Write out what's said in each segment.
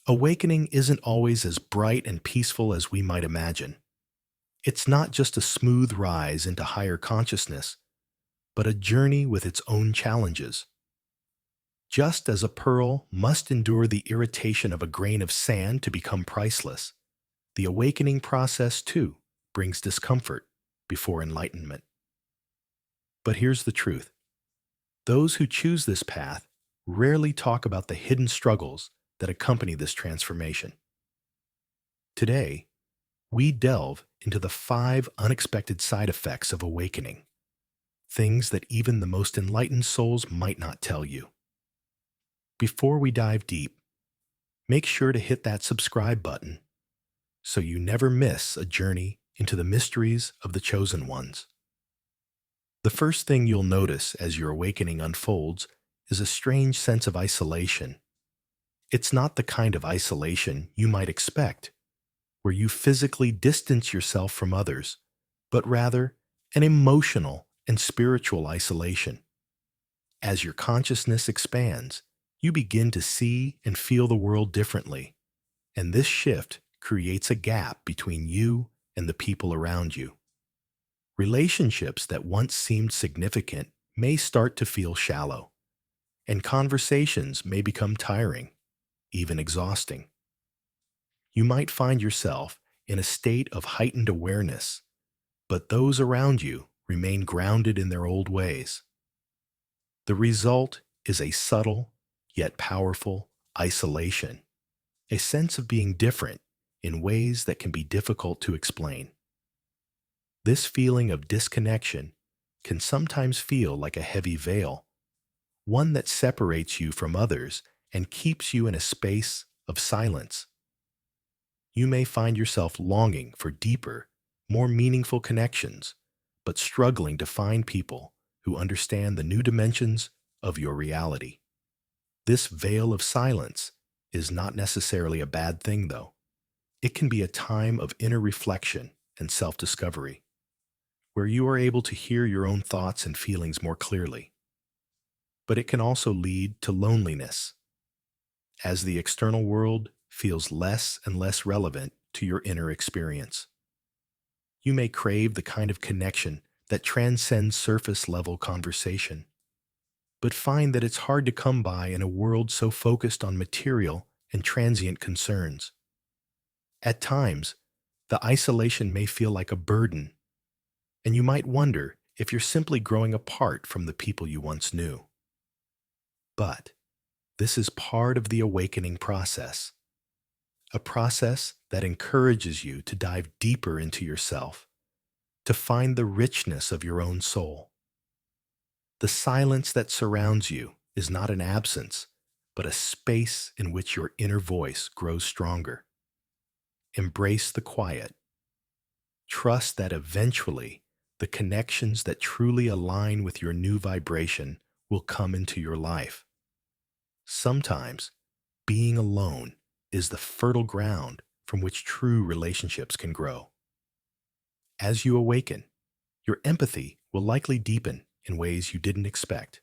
Awakening isn't always as bright and peaceful as we might imagine. It's not just a smooth rise into higher consciousness, but a journey with its own challenges. Just as a pearl must endure the irritation of a grain of sand to become priceless, the awakening process, too, brings discomfort before enlightenment. But here's the truth. Those who choose this path rarely talk about the hidden struggles that accompany this transformation. Today, we delve into the 5 unexpected side effects of awakening, things that even the most enlightened souls might not tell you. Before we dive deep, make sure to hit that subscribe button so you never miss a journey into the mysteries of the chosen ones. The first thing you'll notice as your awakening unfolds is a strange sense of isolation. It's not the kind of isolation you might expect, where you physically distance yourself from others, but rather an emotional and spiritual isolation. As your consciousness expands, you begin to see and feel the world differently, and this shift creates a gap between you and the people around you. Relationships that once seemed significant may start to feel shallow, and conversations may become tiring, even exhausting. You might find yourself in a state of heightened awareness, but those around you remain grounded in their old ways. The result is a subtle, yet powerful, isolation, a sense of being different in ways that can be difficult to explain. This feeling of disconnection can sometimes feel like a heavy veil, one that separates you from others and keeps you in a space of silence. You may find yourself longing for deeper, more meaningful connections, but struggling to find people who understand the new dimensions of your reality. This veil of silence is not necessarily a bad thing, though. It can be a time of inner reflection and self-discovery, where you are able to hear your own thoughts and feelings more clearly. But it can also lead to loneliness, as the external world feels less and less relevant to your inner experience. You may crave the kind of connection that transcends surface-level conversation, but find that it's hard to come by in a world so focused on material and transient concerns. At times, the isolation may feel like a burden, and you might wonder if you're simply growing apart from the people you once knew. But this is part of the awakening process, a process that encourages you to dive deeper into yourself, to find the richness of your own soul. The silence that surrounds you is not an absence, but a space in which your inner voice grows stronger. Embrace the quiet. Trust that eventually the connections that truly align with your new vibration will come into your life. Sometimes, being alone is the fertile ground from which true relationships can grow. As you awaken, your empathy will likely deepen in ways you didn't expect.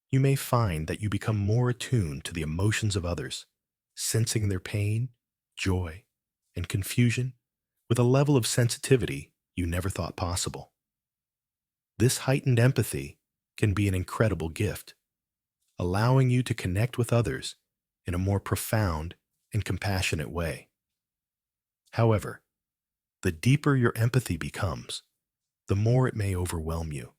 You may find that you become more attuned to the emotions of others, sensing their pain, joy, and confusion with a level of sensitivity you never thought possible. This heightened empathy can be an incredible gift, allowing you to connect with others in a more profound and compassionate way. However, the deeper your empathy becomes, the more it may overwhelm you.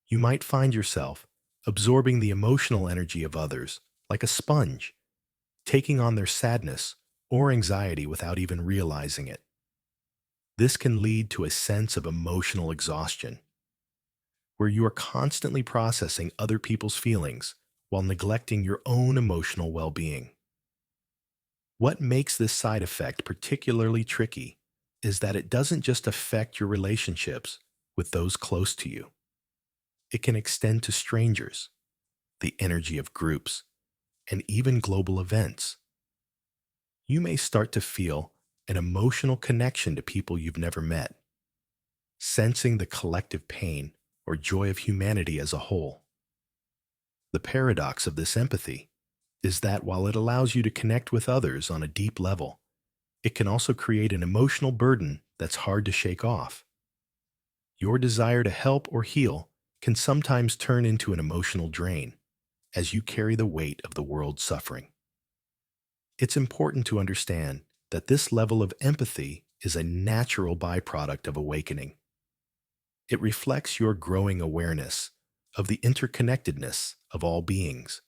You might find yourself absorbing the emotional energy of others like a sponge, taking on their sadness or anxiety without even realizing it. This can lead to a sense of emotional exhaustion, where you are constantly processing other people's feelings while neglecting your own emotional well-being. What makes this side effect particularly tricky is that it doesn't just affect your relationships with those close to you. It can extend to strangers, the energy of groups, and even global events. You may start to feel an emotional connection to people you've never met, sensing the collective pain or joy of humanity as a whole. The paradox of this empathy is that while it allows you to connect with others on a deep level, it can also create an emotional burden that's hard to shake off. Your desire to help or heal can sometimes turn into an emotional drain as you carry the weight of the world's suffering. It's important to understand that this level of empathy is a natural byproduct of awakening. It reflects your growing awareness of the interconnectedness of all beings.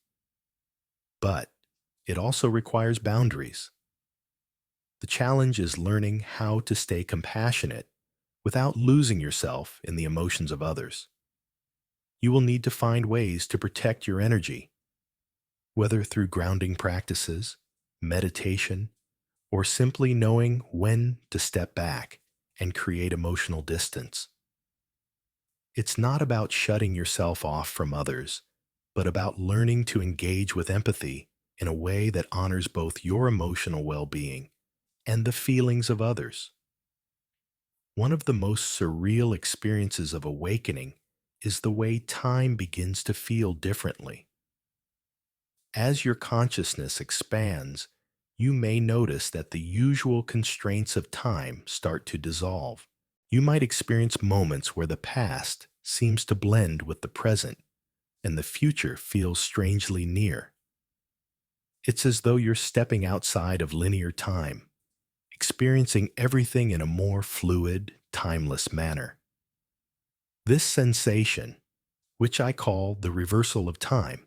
But it also requires boundaries. The challenge is learning how to stay compassionate without losing yourself in the emotions of others. You will need to find ways to protect your energy, whether through grounding practices, meditation, or simply knowing when to step back and create emotional distance. It's not about shutting yourself off from others, but about learning to engage with empathy in a way that honors both your emotional well-being and the feelings of others. One of the most surreal experiences of awakening is the way time begins to feel differently. As your consciousness expands, you may notice that the usual constraints of time start to dissolve. You might experience moments where the past seems to blend with the present and the future feels strangely near. It's as though you're stepping outside of linear time, experiencing everything in a more fluid, timeless manner. This sensation, which I call the reversal of time,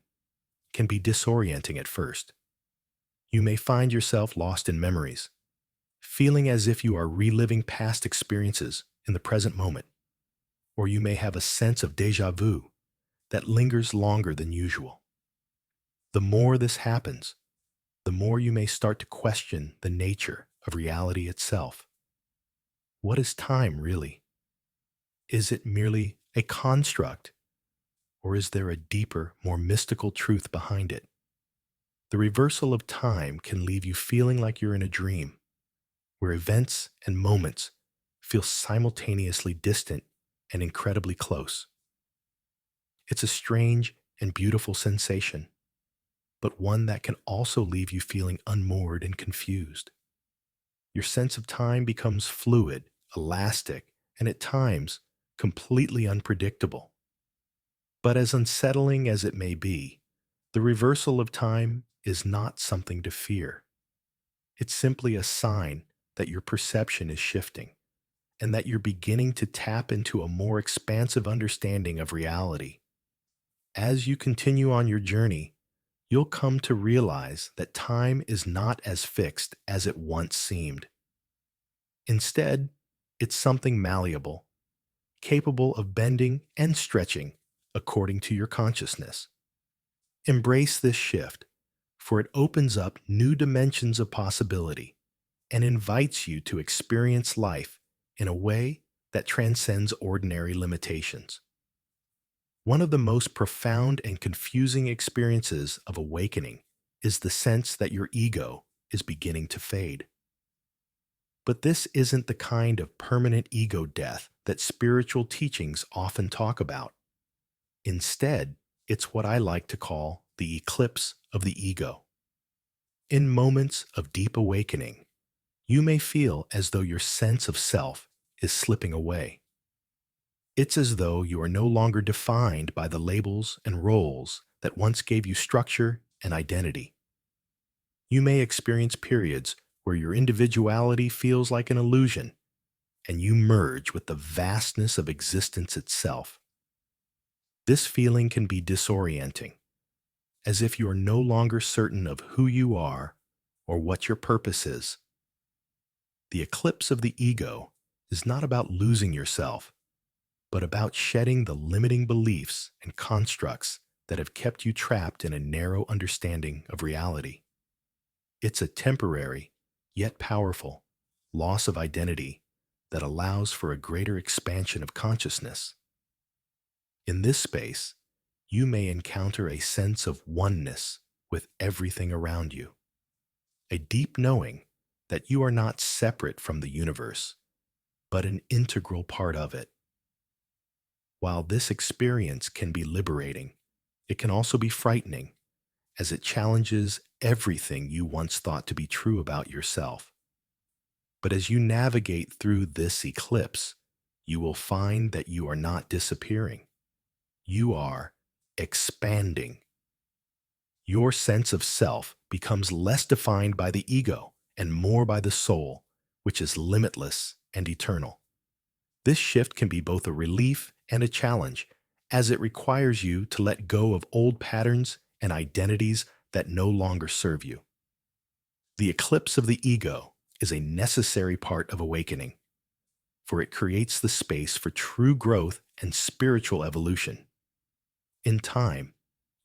can be disorienting at first. You may find yourself lost in memories, feeling as if you are reliving past experiences in the present moment, or you may have a sense of déjà vu that lingers longer than usual. The more this happens, the more you may start to question the nature of reality itself. What is time really? Is it merely a construct, or is there a deeper, more mystical truth behind it? The reversal of time can leave you feeling like you're in a dream, where events and moments feel simultaneously distant and incredibly close. It's a strange and beautiful sensation, but one that can also leave you feeling unmoored and confused. Your sense of time becomes fluid, elastic, and at times completely unpredictable. But as unsettling as it may be, the reversal of time is not something to fear. It's simply a sign that your perception is shifting and that you're beginning to tap into a more expansive understanding of reality. As you continue on your journey, you'll come to realize that time is not as fixed as it once seemed. Instead, it's something malleable, capable of bending and stretching according to your consciousness. Embrace this shift, for it opens up new dimensions of possibility and invites you to experience life in a way that transcends ordinary limitations. One of the most profound and confusing experiences of awakening is the sense that your ego is beginning to fade. But this isn't the kind of permanent ego death that spiritual teachings often talk about. Instead, it's what I like to call the eclipse of the ego. In moments of deep awakening, you may feel as though your sense of self is slipping away. It's as though you are no longer defined by the labels and roles that once gave you structure and identity. You may experience periods where your individuality feels like an illusion, and you merge with the vastness of existence itself. This feeling can be disorienting, as if you are no longer certain of who you are or what your purpose is. The eclipse of the ego is not about losing yourself, but about shedding the limiting beliefs and constructs that have kept you trapped in a narrow understanding of reality. It's a temporary, yet powerful, loss of identity that allows for a greater expansion of consciousness. In this space, you may encounter a sense of oneness with everything around you, a deep knowing that you are not separate from the universe, but an integral part of it. While this experience can be liberating, it can also be frightening, as it challenges everything you once thought to be true about yourself. But as you navigate through this eclipse, you will find that you are not disappearing. You are expanding. Your sense of self becomes less defined by the ego and more by the soul, which is limitless and eternal. This shift can be both a relief and a challenge, as it requires you to let go of old patterns and identities that no longer serve you. The eclipse of the ego is a necessary part of awakening, for it creates the space for true growth and spiritual evolution. In time,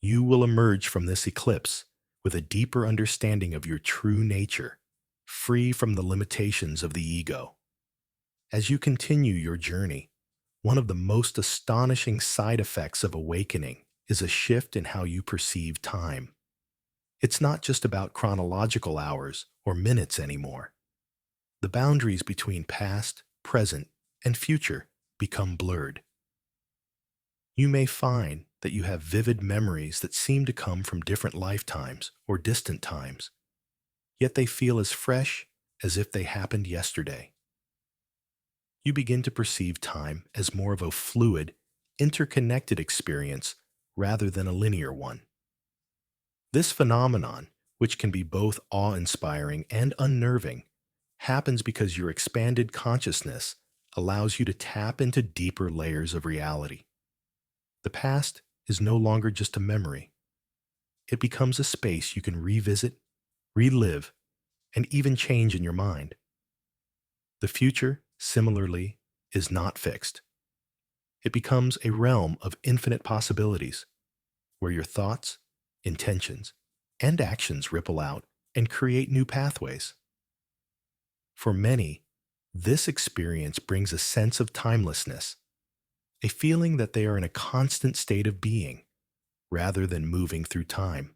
you will emerge from this eclipse with a deeper understanding of your true nature, free from the limitations of the ego. As you continue your journey, one of the most astonishing side effects of awakening is a shift in how you perceive time. It's not just about chronological hours or minutes anymore. The boundaries between past, present, and future become blurred. You may find that you have vivid memories that seem to come from different lifetimes or distant times, yet they feel as fresh as if they happened yesterday. You begin to perceive time as more of a fluid, interconnected experience rather than a linear one. This phenomenon, which can be both awe-inspiring and unnerving, happens because your expanded consciousness allows you to tap into deeper layers of reality. The past is no longer just a memory. It becomes a space you can revisit, relive, and even change in your mind. The future, similarly, is not fixed. It becomes a realm of infinite possibilities, where your thoughts, intentions, and actions ripple out and create new pathways. For many, this experience brings a sense of timelessness, a feeling that they are in a constant state of being, rather than moving through time.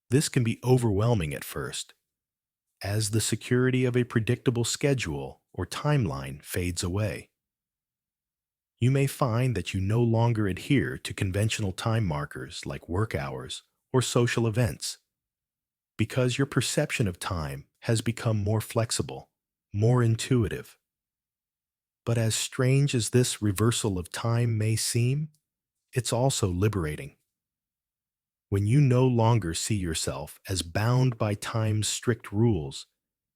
This can be overwhelming at first, as the security of a predictable schedule or timeline fades away. You may find that you no longer adhere to conventional time markers like work hours or social events, because your perception of time has become more flexible, more intuitive. But as strange as this reversal of time may seem, it's also liberating. When you no longer see yourself as bound by time's strict rules,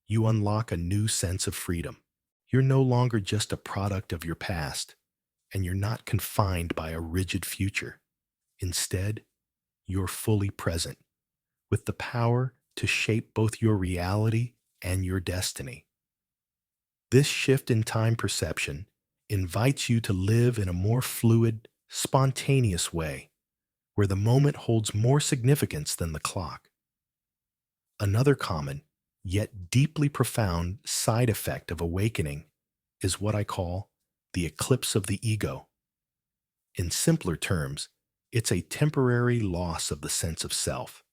you unlock a new sense of freedom. You're no longer just a product of your past, and you're not confined by a rigid future. Instead, you're fully present, with the power to shape both your reality and your destiny. This shift in time perception invites you to live in a more fluid, spontaneous way, where the moment holds more significance than the clock. Another common, yet deeply profound side effect of awakening is what I call the eclipse of the ego. In simpler terms, it's a temporary loss of the sense of self.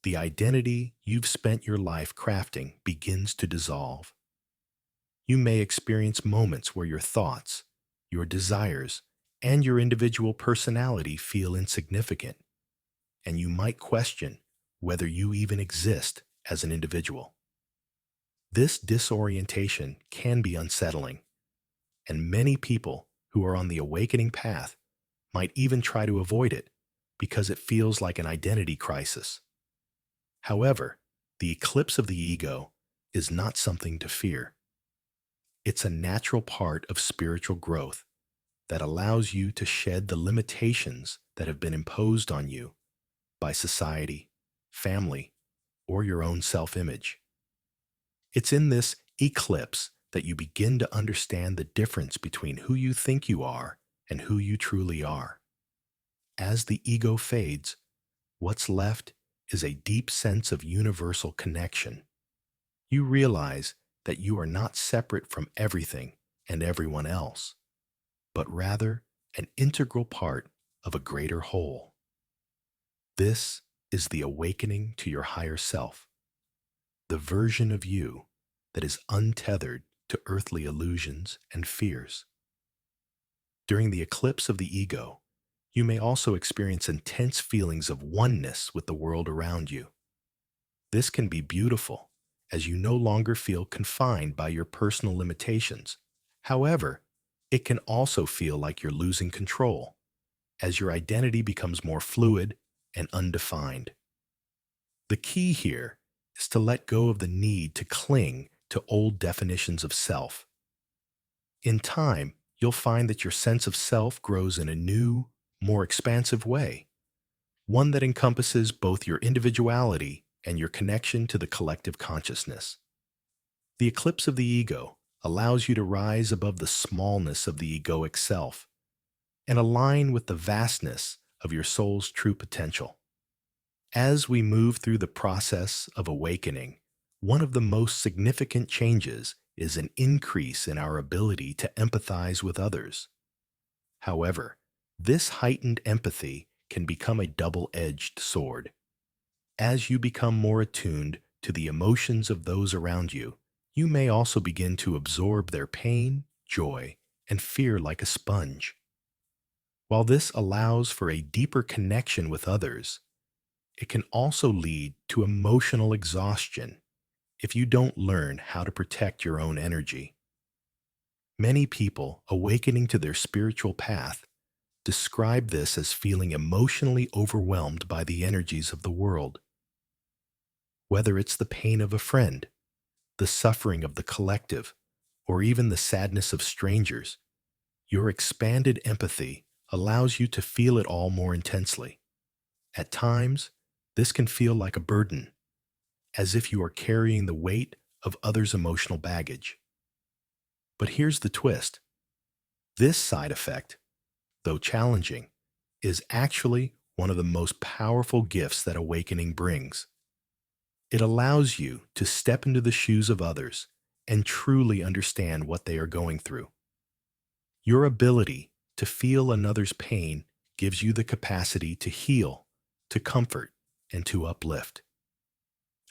The identity you've spent your life crafting begins to dissolve. You may experience moments where your thoughts, your desires, and your individual personality feel insignificant, and you might question whether you even exist as an individual. This disorientation can be unsettling, and many people who are on the awakening path might even try to avoid it because it feels like an identity crisis. However, the eclipse of the ego is not something to fear. It's a natural part of spiritual growth that allows you to shed the limitations that have been imposed on you by society, family, or your own self-image. It's in this eclipse that you begin to understand the difference between who you think you are and who you truly are. As the ego fades, what's left is a deep sense of universal connection. You realize that you are not separate from everything and everyone else, but rather an integral part of a greater whole. This is the awakening to your higher self, the version of you that is untethered to earthly illusions and fears. During the eclipse of the ego, You may also experience intense feelings of oneness with the world around you. This can be beautiful, as you no longer feel confined by your personal limitations. However, it can also feel like you're losing control, as your identity becomes more fluid and undefined. The key here is to let go of the need to cling to old definitions of self. In time, you'll find that your sense of self grows in a new, more expansive way, one that encompasses both your individuality and your connection to the collective consciousness. The eclipse of the ego allows you to rise above the smallness of the egoic self and align with the vastness of your soul's true potential. As we move through the process of awakening, one of the most significant changes is an increase in our ability to empathize with others. However, this heightened empathy can become a double-edged sword. As you become more attuned to the emotions of those around you, you may also begin to absorb their pain, joy, and fear like a sponge. While this allows for a deeper connection with others, it can also lead to emotional exhaustion if you don't learn how to protect your own energy. Many people awakening to their spiritual path describe this as feeling emotionally overwhelmed by the energies of the world. Whether it's the pain of a friend, the suffering of the collective, or even the sadness of strangers, your expanded empathy allows you to feel it all more intensely. At times, this can feel like a burden, as if you are carrying the weight of others' emotional baggage. But here's the twist. This side effect, though challenging, is actually one of the most powerful gifts that awakening brings. It allows you to step into the shoes of others and truly understand what they are going through. Your ability to feel another's pain gives you the capacity to heal, to comfort, and to uplift.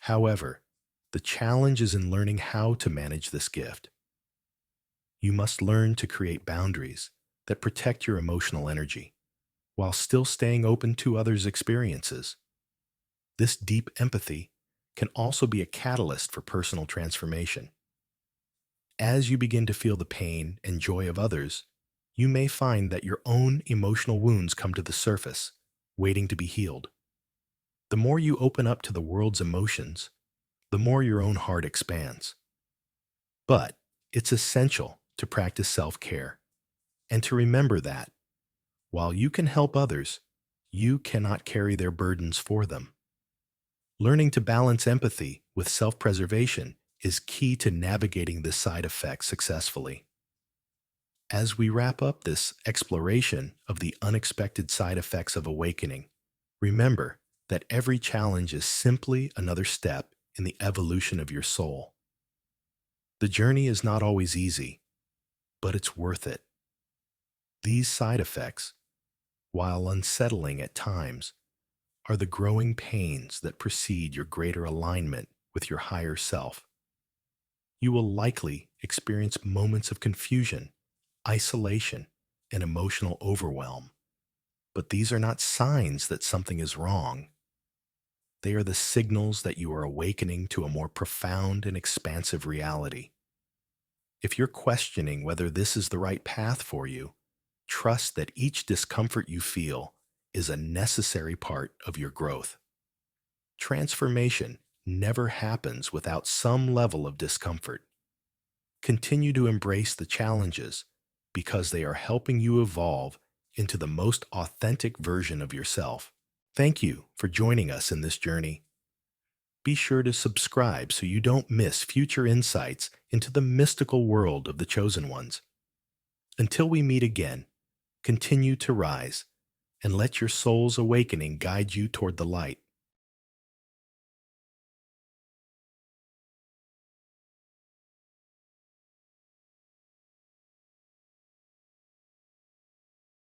However, the challenge is in learning how to manage this gift. You must learn to create boundaries that protect your emotional energy, while still staying open to others' experiences. This deep empathy can also be a catalyst for personal transformation. As you begin to feel the pain and joy of others, you may find that your own emotional wounds come to the surface, waiting to be healed. The more you open up to the world's emotions, the more your own heart expands. But it's essential to practice self-care and to remember that, while you can help others, you cannot carry their burdens for them. Learning to balance empathy with self-preservation is key to navigating this side effect successfully. As we wrap up this exploration of the unexpected side effects of awakening, remember that every challenge is simply another step in the evolution of your soul. The journey is not always easy, but it's worth it. These side effects, while unsettling at times, are the growing pains that precede your greater alignment with your higher self. You will likely experience moments of confusion, isolation, and emotional overwhelm, but these are not signs that something is wrong. They are the signals that you are awakening to a more profound and expansive reality. If you're questioning whether this is the right path for you, trust that each discomfort you feel is a necessary part of your growth. Transformation never happens without some level of discomfort. Continue to embrace the challenges because they are helping you evolve into the most authentic version of yourself. Thank you for joining us in this journey. Be sure to subscribe so you don't miss future insights into the mystical world of the Chosen Ones. Until we meet again, continue to rise and let your soul's awakening guide you toward the light.